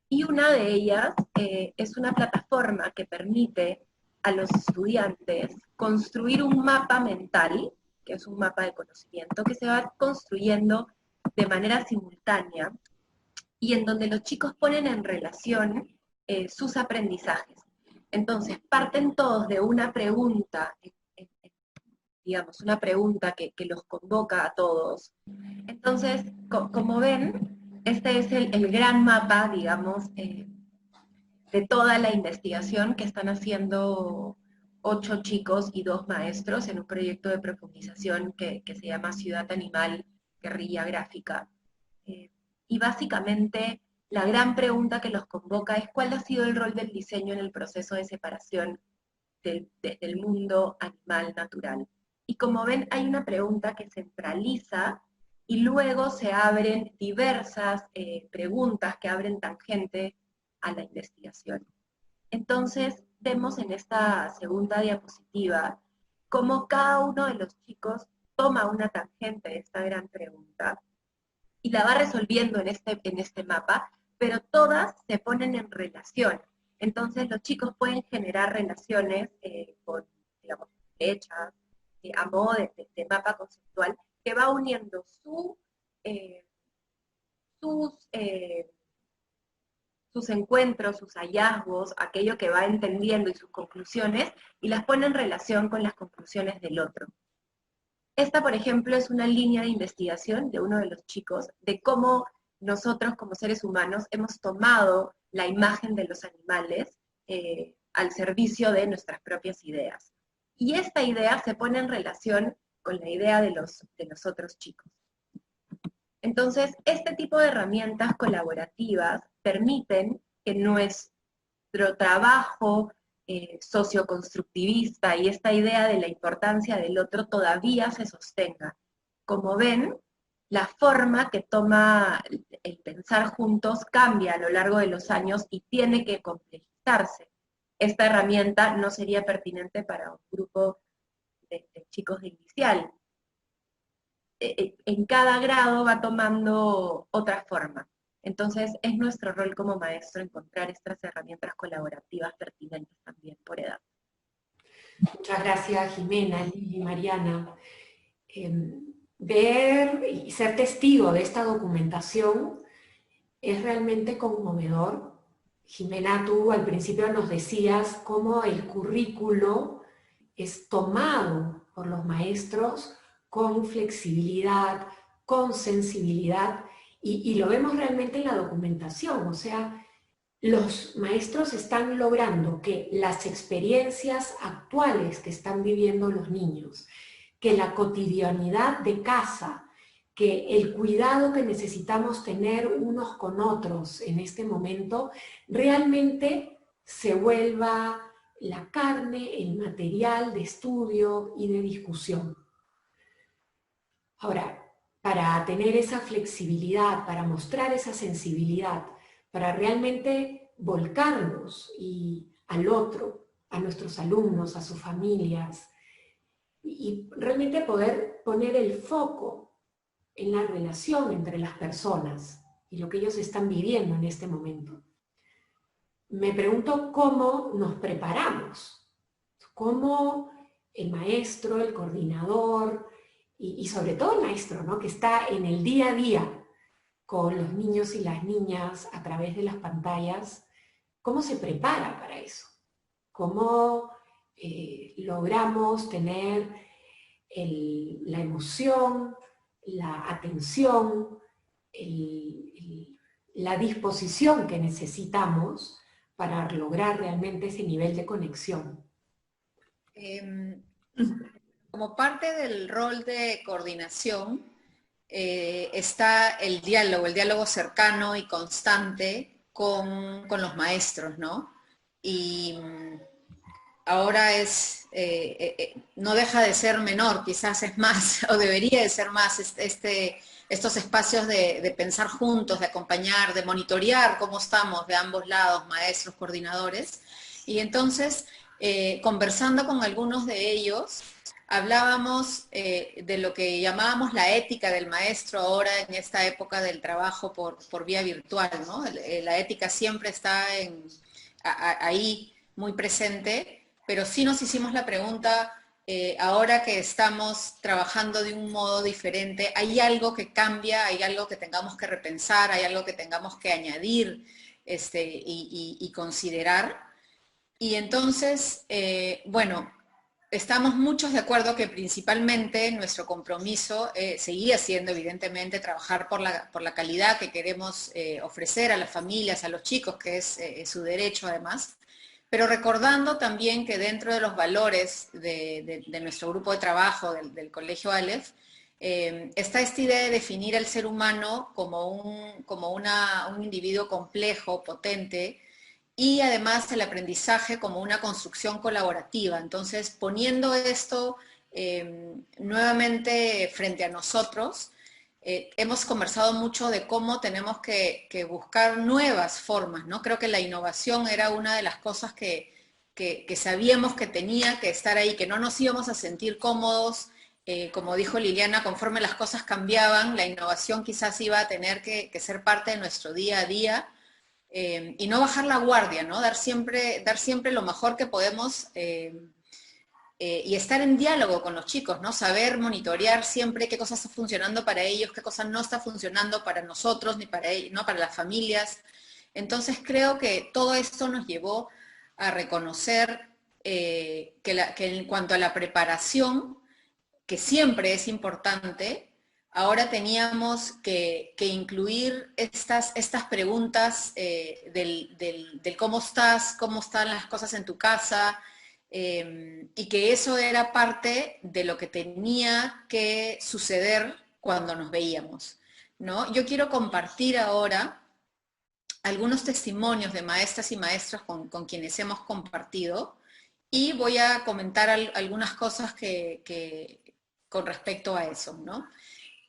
Y una de ellas es una plataforma que permite a los estudiantes construir un mapa mental, que es un mapa de conocimiento, que se va construyendo de manera simultánea y en donde los chicos ponen en relación sus aprendizajes. Entonces, parten todos de una pregunta, digamos, una pregunta que los convoca a todos. Entonces, como ven, este es el gran mapa, digamos, de toda la investigación que están haciendo 8 chicos y 2 maestros en un proyecto de profundización que se llama Ciudad Animal, Guerrilla Gráfica. Y básicamente la gran pregunta que los convoca es cuál ha sido el rol del diseño en el proceso de separación del mundo animal natural. Y como ven, hay una pregunta que centraliza y luego se abren diversas preguntas que abren tangente a la investigación. Entonces, vemos en esta segunda diapositiva cómo cada uno de los chicos toma una tangente de esta gran pregunta y la va resolviendo en este mapa, pero todas se ponen en relación. Entonces los chicos pueden generar relaciones con, digamos, flechas, a modo de mapa conceptual, que va uniendo sus encuentros, sus hallazgos, aquello que va entendiendo y sus conclusiones, y las pone en relación con las conclusiones del otro. Esta, por ejemplo, es una línea de investigación de uno de los chicos, de cómo nosotros como seres humanos hemos tomado la imagen de los animales al servicio de nuestras propias ideas. Y esta idea se pone en relación con la idea de los otros chicos. Entonces, este tipo de herramientas colaborativas permiten que nuestro trabajo socioconstructivista y esta idea de la importancia del otro todavía se sostenga. Como ven, la forma que toma el pensar juntos cambia a lo largo de los años y tiene que complejizarse. Esta herramienta no sería pertinente para un grupo de chicos de inicial. En cada grado va tomando otra forma. Entonces, es nuestro rol como maestro encontrar estas herramientas colaborativas pertinentes también por edad. Muchas gracias, Jimena, Lili, Mariana. Ver y ser testigo de esta documentación es realmente conmovedor. Jimena, tú al principio nos decías cómo el currículo es tomado por los maestros con flexibilidad, con sensibilidad, y lo vemos realmente en la documentación. O sea, los maestros están logrando que las experiencias actuales que están viviendo los niños, que la cotidianidad de casa, que el cuidado que necesitamos tener unos con otros en este momento, realmente se vuelva la carne, el material de estudio y de discusión. Ahora, para tener esa flexibilidad, para mostrar esa sensibilidad, para realmente volcarnos al otro, a nuestros alumnos, a sus familias, y realmente poder poner el foco en la relación entre las personas y lo que ellos están viviendo en este momento. Me pregunto cómo nos preparamos. cómo el maestro, el coordinador y sobre todo el maestro, ¿no? Que está en el día a día con los niños y las niñas a través de las pantallas, ¿cómo se prepara para eso? ¿Cómo logramos tener la emoción, la atención, la disposición que necesitamos para lograr realmente ese nivel de conexión? Como parte del rol de coordinación, está el diálogo cercano y constante con los maestros, ¿no? Y ahora no deja de ser menor, quizás es más, o debería de ser más, estos espacios de pensar juntos, de acompañar, de monitorear cómo estamos de ambos lados, maestros, coordinadores. Y entonces, conversando con algunos de ellos, hablábamos de lo que llamábamos la ética del maestro ahora en esta época del trabajo por vía virtual, ¿no? La ética siempre está ahí muy presente, pero sí nos hicimos la pregunta, ahora que estamos trabajando de un modo diferente, ¿hay algo que cambia? ¿Hay algo que tengamos que repensar? ¿Hay algo que tengamos que añadir y considerar? Y entonces, bueno, estamos muchos de acuerdo que principalmente nuestro compromiso seguía siendo evidentemente trabajar por la calidad que queremos ofrecer a las familias, a los chicos, que es su derecho además, pero recordando también que dentro de los valores de nuestro grupo de trabajo del Colegio Aleph, está esta idea de definir al ser humano como un individuo complejo, potente, y además el aprendizaje como una construcción colaborativa. Entonces, poniendo esto nuevamente frente a nosotros, hemos conversado mucho de cómo tenemos que buscar nuevas formas, ¿no? Creo que la innovación era una de las cosas que sabíamos que tenía que estar ahí, que no nos íbamos a sentir cómodos, como dijo Liliana, conforme las cosas cambiaban, la innovación quizás iba a tener que ser parte de nuestro día a día, y no bajar la guardia, ¿no? Dar siempre lo mejor que podemos, y estar en diálogo con los chicos, ¿no? Saber monitorear siempre qué cosas está funcionando para ellos, qué cosas no está funcionando para nosotros, ni para ellos, ¿no? Para las familias. Entonces creo que todo esto nos llevó a reconocer que en cuanto a la preparación, que siempre es importante, ahora teníamos que incluir estas preguntas del cómo estás, cómo están las cosas en tu casa, y que eso era parte de lo que tenía que suceder cuando nos veíamos, ¿no? Yo quiero compartir ahora algunos testimonios de maestras y maestros con quienes hemos compartido, y voy a comentar algunas cosas con respecto a eso, ¿no?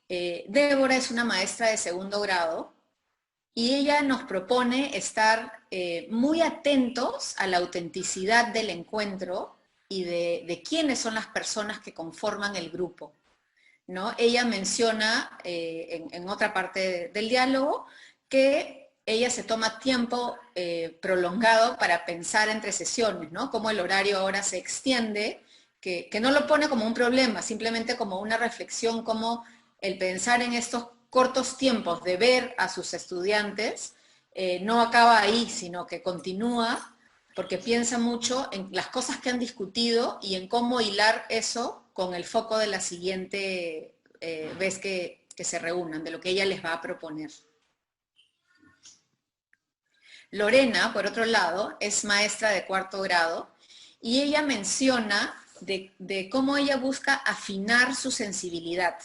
Débora es una maestra de segundo grado y ella nos propone estar muy atentos a la autenticidad del encuentro y de quiénes son las personas que conforman el grupo, ¿no? Ella menciona en otra parte del diálogo que ella se toma tiempo prolongado para pensar entre sesiones, ¿no? Cómo el horario ahora se extiende, que no lo pone como un problema, simplemente como una reflexión, como el pensar en estos cortos tiempos de ver a sus estudiantes no acaba ahí, sino que continúa, porque piensa mucho en las cosas que han discutido y en cómo hilar eso con el foco de la siguiente vez que se reúnan, de lo que ella les va a proponer. Lorena, por otro lado, es maestra de cuarto grado y ella menciona de cómo ella busca afinar su sensibilidad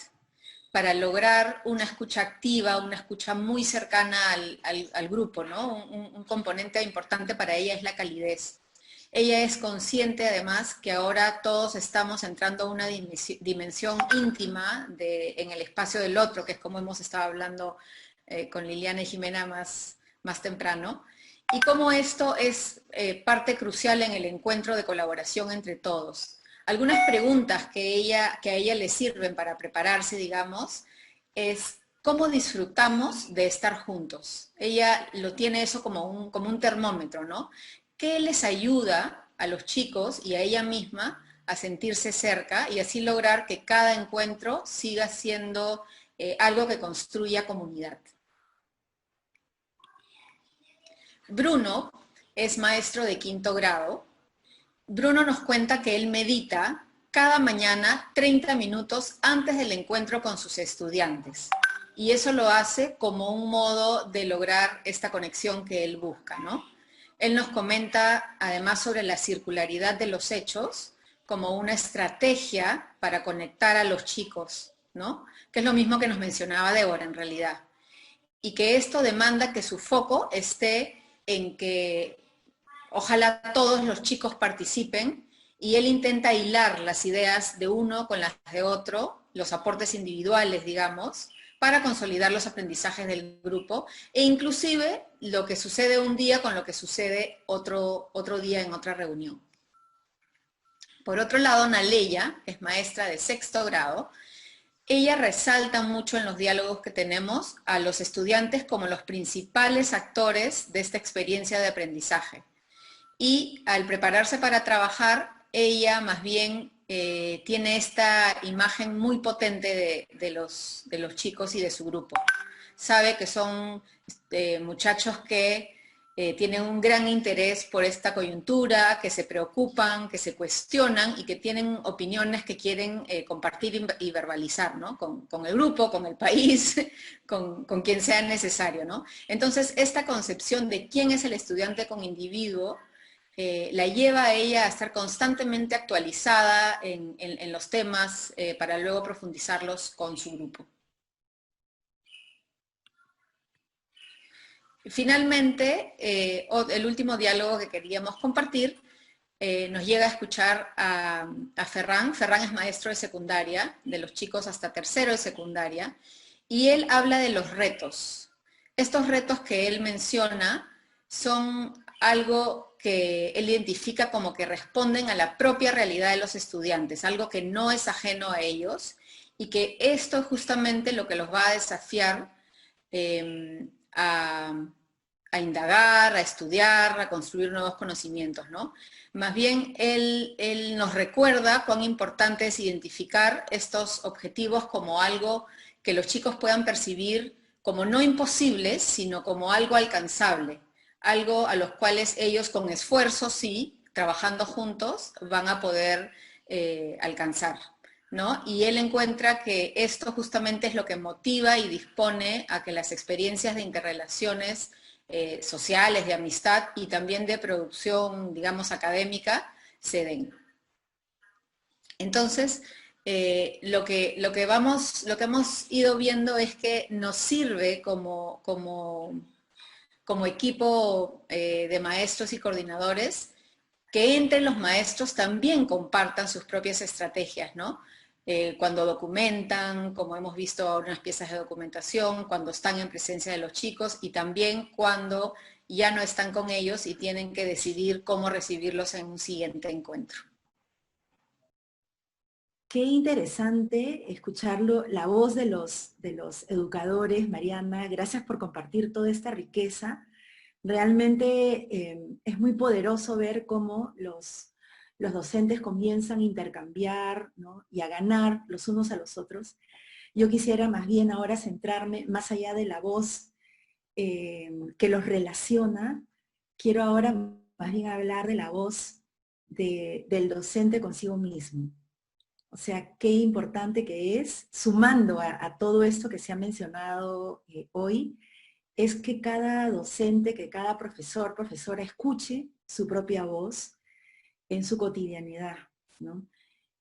para lograr una escucha activa, una escucha muy cercana al grupo, ¿no? Un componente importante para ella es la calidez. Ella es consciente además que ahora todos estamos entrando a una dimensión íntima en el espacio del otro, que es como hemos estado hablando con Liliana y Jimena más temprano, y cómo esto es parte crucial en el encuentro de colaboración entre todos. Algunas preguntas que a ella le sirven para prepararse, digamos, es cómo disfrutamos de estar juntos. Ella lo tiene eso como un termómetro, ¿no? ¿Qué les ayuda a los chicos y a ella misma a sentirse cerca y así lograr que cada encuentro siga siendo algo que construya comunidad. Bruno es maestro de 5º grado. Bruno nos cuenta que él medita cada mañana 30 minutos antes del encuentro con sus estudiantes. Y eso lo hace como un modo de lograr esta conexión que él busca, ¿no? Él nos comenta además sobre la circularidad de los hechos como una estrategia para conectar a los chicos, ¿no? Que es lo mismo que nos mencionaba Débora en realidad. Y que esto demanda que su foco esté en que ojalá todos los chicos participen y él intenta hilar las ideas de uno con las de otro, los aportes individuales, digamos, para consolidar los aprendizajes del grupo e inclusive lo que sucede un día con lo que sucede otro día en otra reunión. Por otro lado, Naleya es maestra de 6º grado. Ella resalta mucho en los diálogos que tenemos a los estudiantes como los principales actores de esta experiencia de aprendizaje. Y al prepararse para trabajar, ella más bien tiene esta imagen muy potente de los chicos y de su grupo. Sabe que son muchachos que tienen un gran interés por esta coyuntura, que se preocupan, que se cuestionan y que tienen opiniones que quieren compartir y verbalizar, ¿no? Con el grupo, con el país, con quien sea necesario, ¿no? Entonces, esta concepción de quién es el estudiante como individuo la lleva a ella a estar constantemente actualizada en los temas para luego profundizarlos con su grupo. Finalmente, el último diálogo que queríamos compartir nos llega a escuchar a Ferran. Ferran es maestro de secundaria, de los chicos hasta 3º de secundaria, y él habla de los retos. Estos retos que él menciona son algo que él identifica como que responden a la propia realidad de los estudiantes, algo que no es ajeno a ellos, y que esto es justamente lo que los va a desafiar a indagar, a estudiar, a construir nuevos conocimientos, ¿no? Más bien, él nos recuerda cuán importante es identificar estos objetivos como algo que los chicos puedan percibir como no imposibles, sino como algo alcanzable, algo a los cuales ellos con esfuerzo, sí, trabajando juntos, van a poder alcanzar, ¿no? Y él encuentra que esto justamente es lo que motiva y dispone a que las experiencias de interrelaciones sociales, de amistad y también de producción, digamos, académica, se den. Entonces, lo que hemos ido viendo es que nos sirve como equipo de maestros y coordinadores que entre los maestros también compartan sus propias estrategias, ¿no? Cuando documentan, como hemos visto unas piezas de documentación, cuando están en presencia de los chicos y también cuando ya no están con ellos y tienen que decidir cómo recibirlos en un siguiente encuentro. Qué interesante escucharlo, la voz de los educadores, Mariana. Gracias por compartir toda esta riqueza. Realmente es muy poderoso ver cómo los docentes comienzan a intercambiar, ¿no? Y a ganar los unos a los otros. Yo quisiera más bien ahora centrarme más allá de la voz que los relaciona. Quiero ahora más bien hablar de la voz del docente consigo mismo. O sea, qué importante que es, sumando a todo esto que se ha mencionado hoy, es que cada docente, que cada profesor, profesora escuche su propia voz en su cotidianidad, ¿no?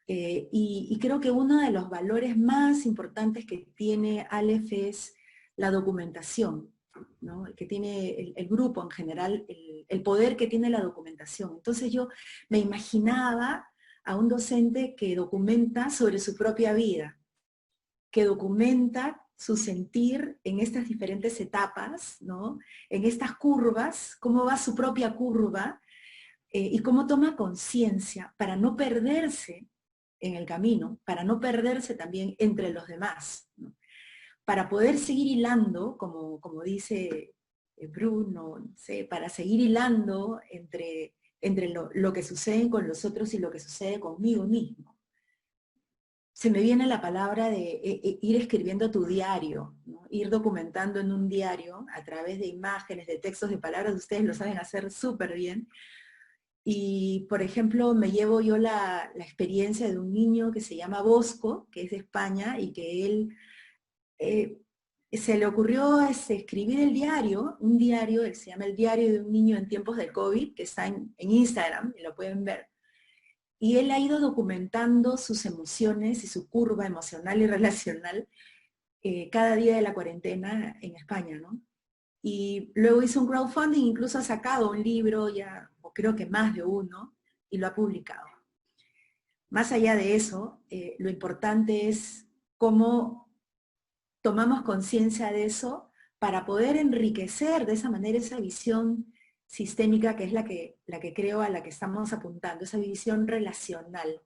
Y creo que uno de los valores más importantes que tiene Aleph es la documentación, ¿no? Que tiene el grupo en general, el poder que tiene la documentación. Entonces yo me imaginaba a un docente que documenta sobre su propia vida, que documenta su sentir en estas diferentes etapas, ¿no? En estas curvas, cómo va su propia curva, y cómo toma conciencia para no perderse en el camino, para no perderse también entre los demás, ¿no? Para poder seguir hilando, como dice Bruno, no sé, para seguir hilando entre entre lo que sucede con los otros y lo que sucede conmigo mismo. Se me viene la palabra de ir escribiendo tu diario, ¿no? Ir documentando en un diario a través de imágenes, de textos, de palabras. Ustedes lo saben hacer súper bien. Y, por ejemplo, me llevo yo la experiencia de un niño que se llama Bosco, que es de España, y que él se le ocurrió escribir el diario, un diario, él se llama El diario de un niño en tiempos del COVID, que está en Instagram, y lo pueden ver. Y él ha ido documentando sus emociones y su curva emocional y relacional cada día de la cuarentena en España, ¿no? Y luego hizo un crowdfunding, incluso ha sacado un libro ya, o creo que más de uno, y lo ha publicado. Más allá de eso, lo importante es cómo tomamos conciencia de eso para poder enriquecer de esa manera esa visión sistémica que es la que creo a la que estamos apuntando, esa visión relacional,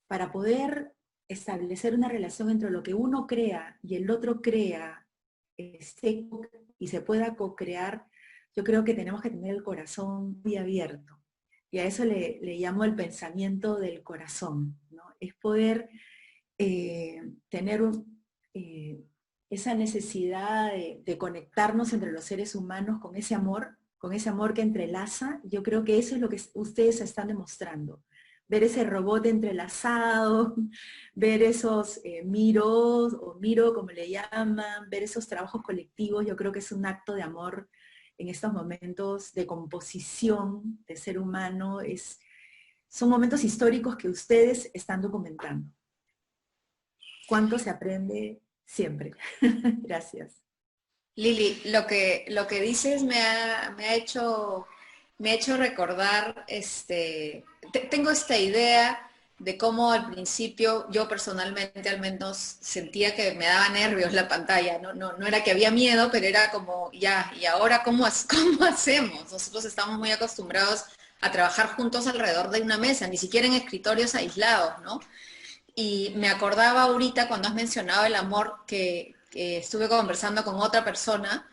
para poder establecer una relación entre lo que uno crea y el otro crea, y se pueda co-crear. Yo creo que tenemos que tener el corazón muy abierto. Y a eso le llamo el pensamiento del corazón, ¿no? Es poder tener esa necesidad de conectarnos entre los seres humanos con ese amor que entrelaza. Yo creo que eso es lo que ustedes están demostrando. Ver ese robot entrelazado, ver esos miros, o miro como le llaman, ver esos trabajos colectivos, yo creo que es un acto de amor en estos momentos de composición de ser humano. Son momentos históricos que ustedes están documentando. ¿Cuánto se aprende siempre? Gracias. Lili, lo que dices me ha hecho recordar, tengo esta idea de cómo al principio yo personalmente al menos sentía que me daba nervios la pantalla, no era que había miedo, pero era como, ya, ¿y ahora cómo hacemos? Nosotros estamos muy acostumbrados a trabajar juntos alrededor de una mesa, ni siquiera en escritorios aislados, ¿no? Y me acordaba ahorita cuando has mencionado el amor que estuve conversando con otra persona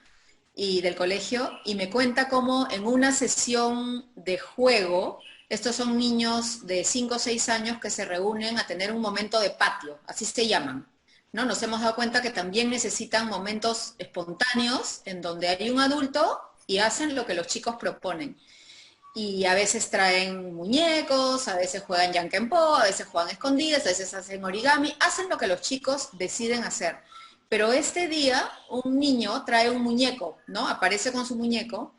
y del colegio, y me cuenta cómo en una sesión de juego, estos son niños de 5 o 6 años que se reúnen a tener un momento de patio, así se llaman, ¿no? Nos hemos dado cuenta que también necesitan momentos espontáneos en donde hay un adulto y hacen lo que los chicos proponen. Y a veces traen muñecos, a veces juegan Yankenpo, a veces juegan escondidas, a veces hacen origami, hacen lo que los chicos deciden hacer. Pero este día un niño trae un muñeco, ¿no? Aparece con su muñeco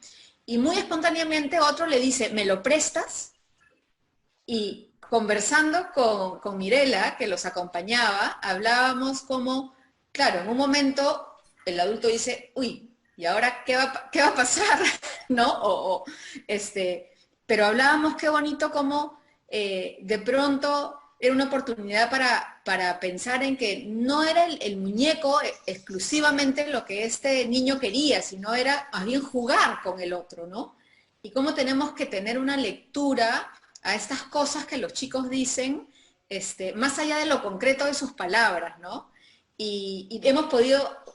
y muy espontáneamente otro le dice, ¿me lo prestas? Y conversando con Mirela, que los acompañaba, hablábamos como, claro, en un momento el adulto dice, uy, ¿y ahora qué va a pasar? ¿No? Pero hablábamos qué bonito como de pronto era una oportunidad para pensar en que no era el muñeco exclusivamente lo que este niño quería, sino era más bien jugar con el otro, ¿no? Y cómo tenemos que tener una lectura a estas cosas que los chicos dicen, más allá de lo concreto de sus palabras, ¿no? Y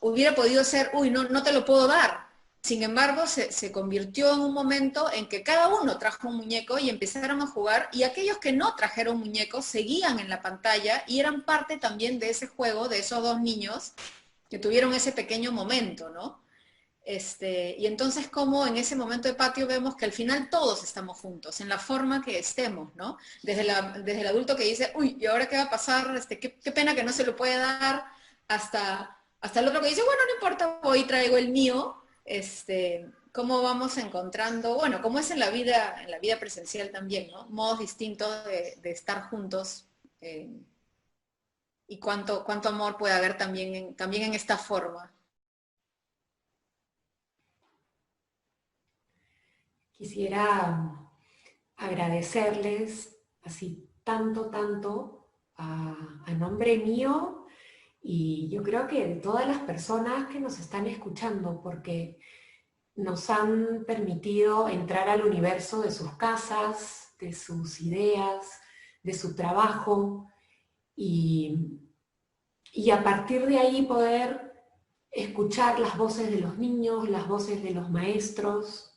hubiera podido ser, uy, no te lo puedo dar. Sin embargo, se convirtió en un momento en que cada uno trajo un muñeco y empezaron a jugar, y aquellos que no trajeron muñecos seguían en la pantalla y eran parte también de ese juego, de esos dos niños que tuvieron ese pequeño momento, ¿no? Y entonces como en ese momento de patio vemos que al final todos estamos juntos, en la forma que estemos, ¿no? Desde el adulto que dice, uy, ¿y ahora qué va a pasar? Qué pena que no se lo puede dar, hasta el otro que dice, bueno, no importa, voy y traigo el mío. Cómo vamos encontrando, bueno, como es en la vida presencial también, ¿no? Modos distintos de estar juntos, y cuánto amor puede haber también en esta forma. Quisiera agradecerles así tanto a nombre mío, y yo creo que de todas las personas que nos están escuchando, porque nos han permitido entrar al universo de sus casas, de sus ideas, de su trabajo, y a partir de ahí poder escuchar las voces de los niños, las voces de los maestros.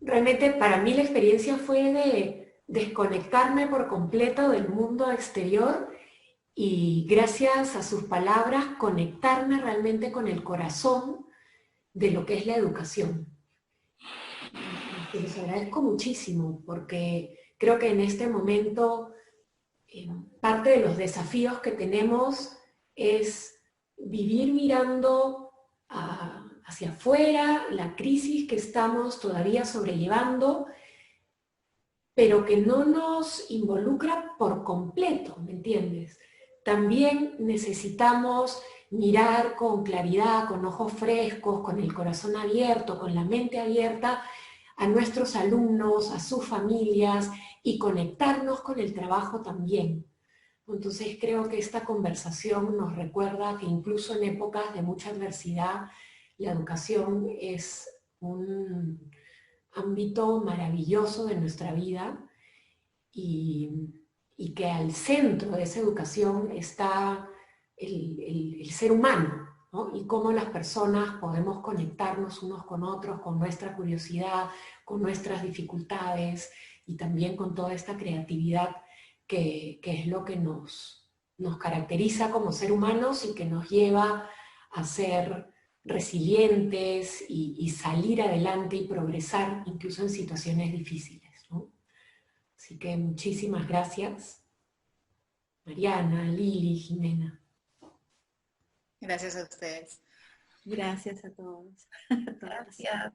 Realmente para mí la experiencia fue de desconectarme por completo del mundo exterior y gracias a sus palabras conectarme realmente con el corazón de lo que es la educación. Y les agradezco muchísimo porque creo que en este momento parte de los desafíos que tenemos es vivir mirando hacia afuera, la crisis que estamos todavía sobrellevando, pero que no nos involucra por completo, ¿me entiendes? También necesitamos mirar con claridad, con ojos frescos, con el corazón abierto, con la mente abierta a nuestros alumnos, a sus familias y conectarnos con el trabajo también. Entonces creo que esta conversación nos recuerda que incluso en épocas de mucha adversidad, la educación es un ámbito maravilloso de nuestra vida y que al centro de esa educación está el ser humano, ¿no? Y cómo las personas podemos conectarnos unos con otros, con nuestra curiosidad, con nuestras dificultades y también con toda esta creatividad que es lo que nos caracteriza como ser humanos y que nos lleva a ser resilientes y salir adelante y progresar incluso en situaciones difíciles, ¿no? Así que muchísimas gracias, Mariana, Lili, Jimena. Gracias a ustedes. Gracias a todos. A todas. Gracias.